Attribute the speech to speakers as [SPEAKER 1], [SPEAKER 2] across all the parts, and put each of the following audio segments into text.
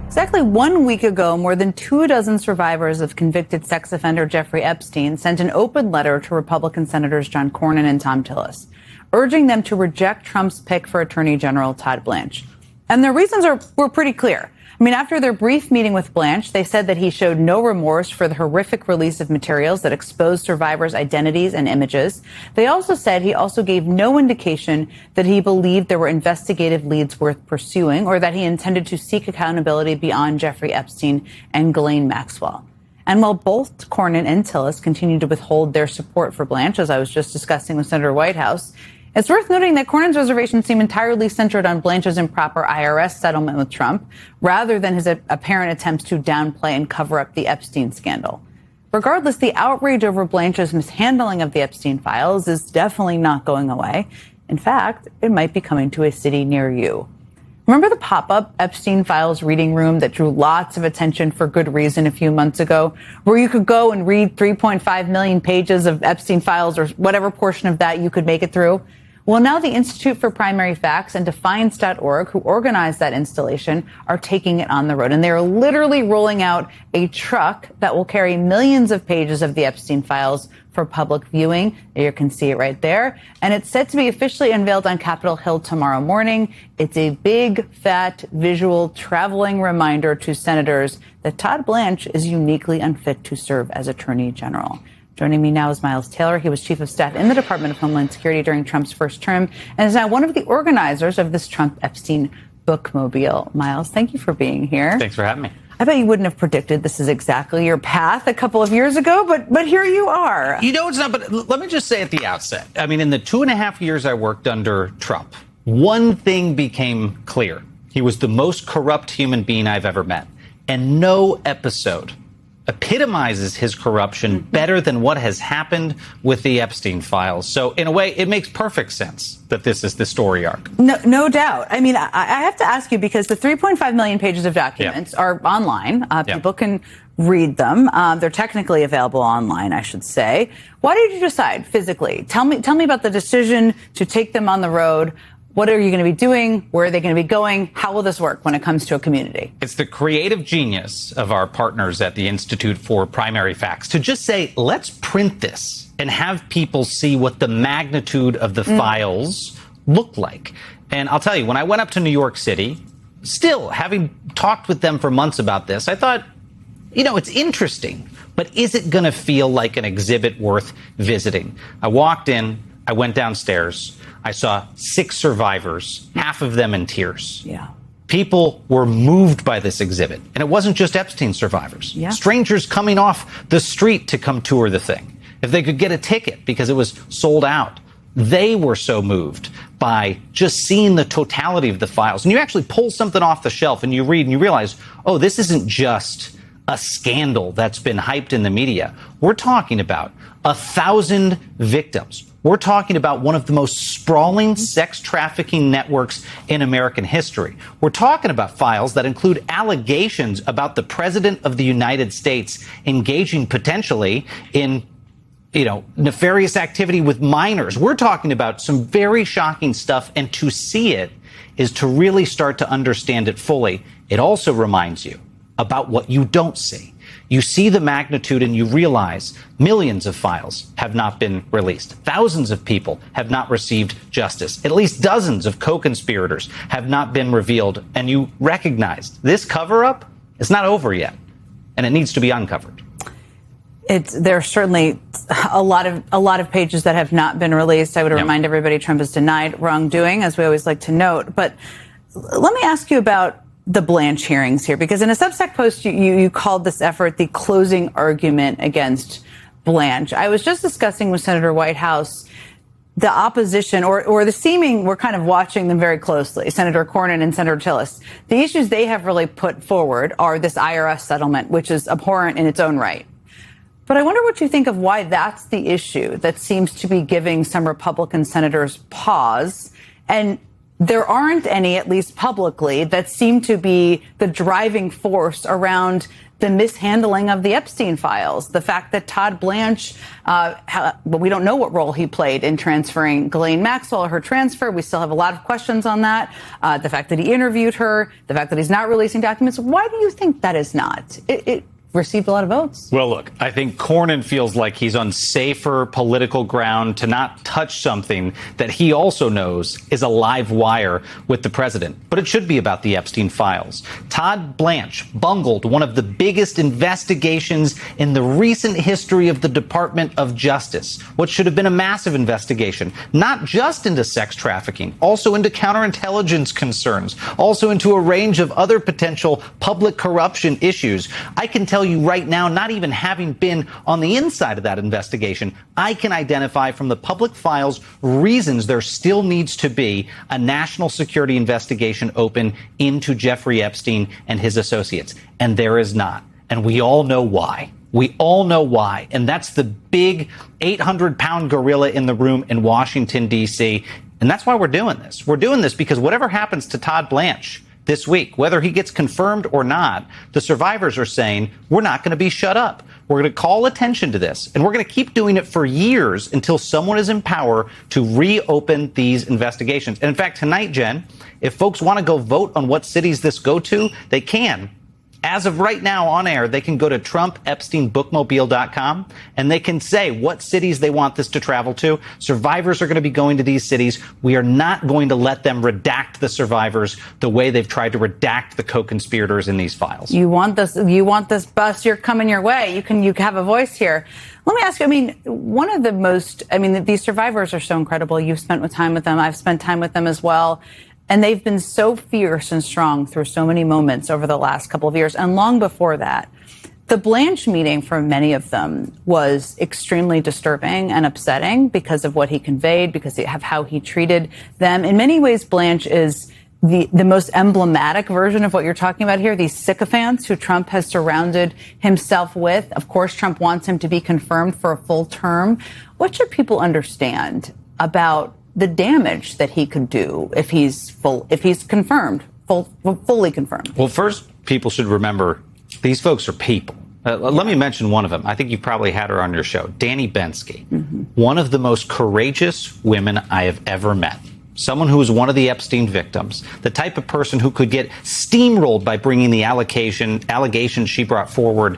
[SPEAKER 1] Exactly 1 week ago, more than 24 survivors of convicted sex offender Jeffrey Epstein sent an open letter to Republican Senators John Cornyn and Thom Tillis, urging them to reject Trump's pick for Attorney General Todd Blanche. And their reasons were pretty clear. I mean, after their brief meeting with Blanche, they said that he showed no remorse for the horrific release of materials that exposed survivors' identities and images. They also said he also gave no indication that he believed there were investigative leads worth pursuing or that he intended to seek accountability beyond Jeffrey Epstein and Ghislaine Maxwell. And while both Cornyn and Tillis continue to withhold their support for Blanche, as I was just discussing with Senator Whitehouse, it's worth noting that Cornyn's reservations seem entirely centered on Blanche's improper IRS settlement with Trump, rather than his apparent attempts to downplay and cover up the Epstein scandal. Regardless, the outrage over Blanche's mishandling of the Epstein files is definitely not going away. In fact, it might be coming to a city near you. Remember the pop-up Epstein Files reading room that drew lots of attention for good reason a few months ago, where you could go and read 3.5 million pages of Epstein Files or whatever portion of that you could make it through? Well, now the Institute for Primary Facts and Defiance.org, who organized that installation, are taking it on the road. And they're literally rolling out a truck that will carry millions of pages of the Epstein Files for public viewing. You can see it right there. And it's set to be officially unveiled on Capitol Hill tomorrow morning. It's a big, fat, visual, traveling reminder to senators that Todd Blanche is uniquely unfit to serve as Attorney General. Joining me now is Miles Taylor. He was chief of staff in the Department of Homeland Security during Trump's first term and is now one of the organizers of this Trump-Epstein bookmobile. Miles, thank you for being here.
[SPEAKER 2] Thanks for having me.
[SPEAKER 1] I bet you wouldn't have predicted this is exactly your path a couple of years ago, but here you are.
[SPEAKER 2] You know, it's not, but let me just say at the outset, I mean, in the 2.5 years I worked under Trump, one thing became clear. He was the most corrupt human being I've ever met. And no episode epitomizes his corruption better than what has happened with the Epstein files. So in a way, it makes perfect sense that this is the story arc.
[SPEAKER 1] No doubt. I mean, I have to ask you, because the 3.5 million pages of documents are online. People can read them. They're technically available online, I should say. Why did you decide physically? Tell me about the decision to take them on the road. What are you going to be doing? Where are they going to be going? How will this work when it comes to a community?
[SPEAKER 2] It's the creative genius of our partners at the Institute for Primary Facts to just say, let's print this and have people see what the magnitude of the files look like. And I'll tell you, when I went up to New York City, still having talked with them for months about this, I thought, you know, it's interesting, but is it going to feel like an exhibit worth visiting? I walked in, I went downstairs. I saw 6 survivors, half of them in tears.
[SPEAKER 1] Yeah.
[SPEAKER 2] People were moved by this exhibit. And it wasn't just Epstein survivors.
[SPEAKER 1] Yeah.
[SPEAKER 2] Strangers coming off the street to come tour the thing. If they could get a ticket because it was sold out, they were so moved by just seeing the totality of the files. And you actually pull something off the shelf and you read and you realize, oh, this isn't just a scandal that's been hyped in the media. We're talking about 1,000 victims. We're talking about one of the most sprawling sex trafficking networks in American history. We're talking about files that include allegations about the president of the United States engaging potentially in, nefarious activity with minors. We're talking about some very shocking stuff. And to see it is to really start to understand it fully. It also reminds you about what you don't see. You see the magnitude and you realize millions of files have not been released. Thousands of people have not received justice. At least dozens of co-conspirators have not been revealed. And you recognize this cover-up is not over yet, and it needs to be uncovered.
[SPEAKER 1] There's certainly a lot of pages that have not been released. I would remind everybody Trump has denied wrongdoing, as we always like to note. But let me ask you about the Blanche hearings here, because in a Substack post, you called this effort the closing argument against Blanche. I was just discussing with Senator Whitehouse the opposition or the seeming, we're kind of watching them very closely, Senator Cornyn and Senator Tillis. The issues they have really put forward are this IRS settlement, which is abhorrent in its own right. But I wonder what you think of why that's the issue that seems to be giving some Republican senators pause. And there aren't any, at least publicly, that seem to be the driving force around the mishandling of the Epstein files. The fact that Todd Blanche, we don't know what role he played in transferring Ghislaine Maxwell, her transfer. We still have a lot of questions on that. The fact that he interviewed her, the fact that he's not releasing documents. Why do you think that is not? It received a lot of votes.
[SPEAKER 2] Well, look, I think Cornyn feels like he's on safer political ground to not touch something that he also knows is a live wire with the president. But it should be about the Epstein files. Todd Blanche bungled one of the biggest investigations in the recent history of the Department of Justice, what should have been a massive investigation, not just into sex trafficking, also into counterintelligence concerns, also into a range of other potential public corruption issues. I can tell you right now, not even having been on the inside of that investigation, I can identify from the public files reasons there still needs to be a national security investigation open into Jeffrey Epstein and his associates. And there is not. And we all know why. We all know why. And that's the big 800-pound gorilla in the room in Washington, D.C. And that's why we're doing this. We're doing this because whatever happens to Todd Blanche this week, whether he gets confirmed or not, the survivors are saying, we're not going to be shut up. We're going to call attention to this, and we're going to keep doing it for years until someone is in power to reopen these investigations. And in fact, tonight, Jen, if folks want to go vote on what cities this go to, they can. As of right now on air, they can go to TrumpEpsteinBookmobile.com and they can say what cities they want this to travel to. Survivors are going to be going to these cities. We are not going to let them redact the survivors the way they've tried to redact the co-conspirators in these files.
[SPEAKER 1] You want this bus, you're coming your way. You have a voice here. Let me ask you, these survivors are so incredible. You've spent time with them. I've spent time with them as well. And they've been so fierce and strong through so many moments over the last couple of years. And long before that, the Blanche meeting for many of them was extremely disturbing and upsetting because of what he conveyed, because of how he treated them. In many ways, Blanche is the most emblematic version of what you're talking about here, these sycophants who Trump has surrounded himself with. Of course, Trump wants him to be confirmed for a full term. What should people understand about the damage that he could do if he's confirmed, fully confirmed?
[SPEAKER 2] Well, first, people should remember these folks are people. Let me mention one of them. I think you probably had her on your show, Danny Bensky, one of the most courageous women I have ever met. Someone who was one of the Epstein victims, the type of person who could get steamrolled by bringing the allegations she brought forward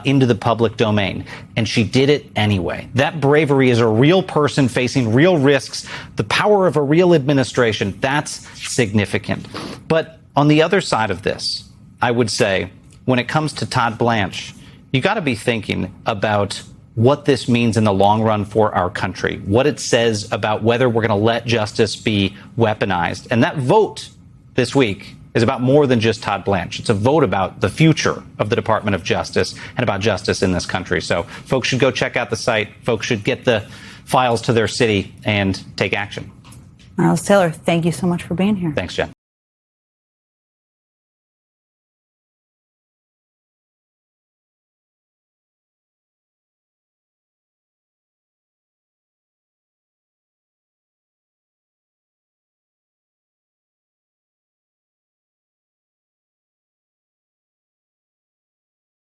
[SPEAKER 2] into the public domain. And she did it anyway. That bravery is a real person facing real risks, the power of a real administration. That's significant. But on the other side of this, I would say, when it comes to Todd Blanche, you got to be thinking about what this means in the long run for our country, what it says about whether we're going to let justice be weaponized. And that vote this week is about more than just Todd Blanche. It's a vote about the future of the Department of Justice and about justice in this country. So folks should go check out the site. Folks should get the files to their city and take action.
[SPEAKER 1] Miles Taylor, thank you so much for being here.
[SPEAKER 2] Thanks, Jen.